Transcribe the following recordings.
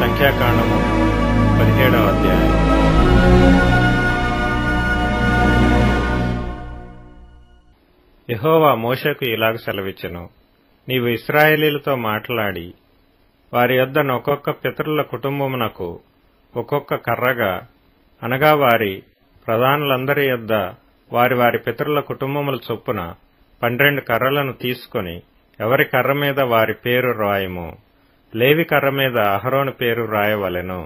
సంఖ్యాకాండము 17వ అధ్యాయం. యెహోవా మోషేకు ఇలాగ సెలవిచ్చెను, నీవు ఇశ్రాయేలీయులతో మాట్లాడి వారి యొద్ద ఒక్కొక్క పితరుల కుటుంబమునకు ఒక్కొక్క కర్రగా, అనగా వారి ప్రధానులందరి యొద్ద వారి వారి పితరుల కుటుంబముల చొప్పున 12 కర్రలను తీసుకొని ఎవరి కర్ర మీద వారి పేరు రాయము. లేవి కర్ర మీద అహరోను పేరు రాయవలెను.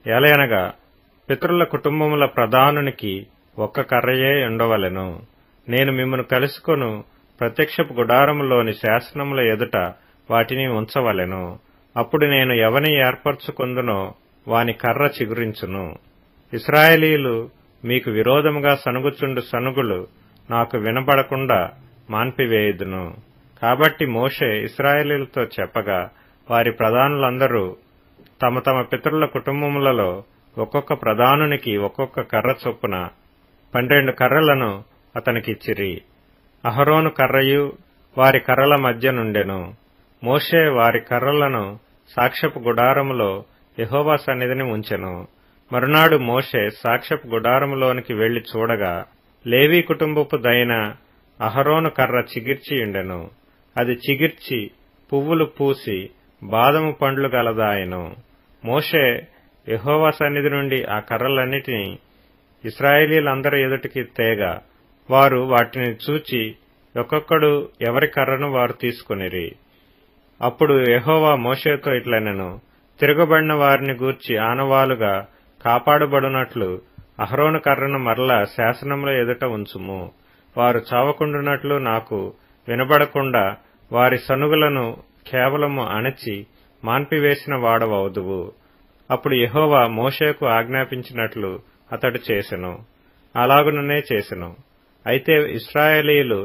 ఎలయనగా పితరుల కుటుంబముల ప్రధానునికి ఒక్క కర్రయే ఉండవలెను. నేను మిమ్మును కలుసుకొను ప్రత్యక్షపు గుడారములోని శాసనముల ఎదుట వాటిని ఉంచవలెను. అప్పుడు నేను ఎవని ఏర్పరచుకొందునో వాని కర్ర చిగురించును. ఇశ్రాయేలీయులు మీకు విరోధముగా సనుగుచుండు సనుగులు నాకు వినబడకుండా మాన్పివేయుదును. కాబట్టి మోషే ఇశ్రాయేలీయులతో చెప్పగా, వారి ప్రధానులందరూ తమ తమ పితరుల కుటుంబములలో ఒక్కొక్క ప్రధానునికి ఒక్కొక్క కర్ర చొప్పున 12 కర్రలను అతనికిచ్చిరి. అహరోను కర్రయు వారి కర్రల మధ్య నుండెను. మోషే వారి కర్రలను సాక్ష్యపు గుడారములో యెహోవా సన్నిధిని ఉంచెను. మరునాడు మోషే సాక్ష్యపు గుడారములోనికి వెళ్లి చూడగా, లేవీ కుటుంబపు దైన అహరోను కర్ర చిగిర్చియుండెను. అది చిగిర్చి పువ్వులు పూసి బాదము పండ్లు గలదాయెను. మోషే యెహోవా సన్నిధి నుండి ఆ కర్రలన్నిటినీ ఇశ్రాయేలీయులందరి ఎదుటికి తేగా, వారు వాటిని చూచి ఒక్కొక్కడు ఎవరి కర్రను వారు తీసుకొనిరి. అప్పుడు యెహోవా మోషేతో ఇట్లనెను, తిరగబడిన వారిని గూర్చి ఆనవాలుగా కాపాడబడినట్లు అహరోను కర్రను మరలా శాసనముల ఎదుట ఉంచుము. వారు చావకుండునట్లు నాకు వినబడకుండా వారి సనుగులను కేవలము అణచి మాన్పివేసిన వాడవవుదువు. అప్పుడు యెహోవా మోషేకు ఆజ్ఞాపించినట్లు అతడు చేసెను. అలాగుననే చేసెను. అయితే ఇశ్రాయేలీయులు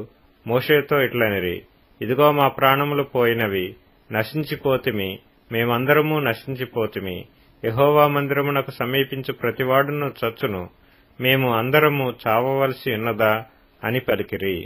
మోషేతో ఇట్లనిరి, ఇదిగో మా ప్రాణములు పోయినవి, నశించిపోతిమి, మేమందరము నశించిపోతిమి. యెహోవా మందిరమునకు సమీపించు ప్రతివాడును చచ్చును, మేము అందరము చావవలసి ఉన్నదా అని పలికిరి.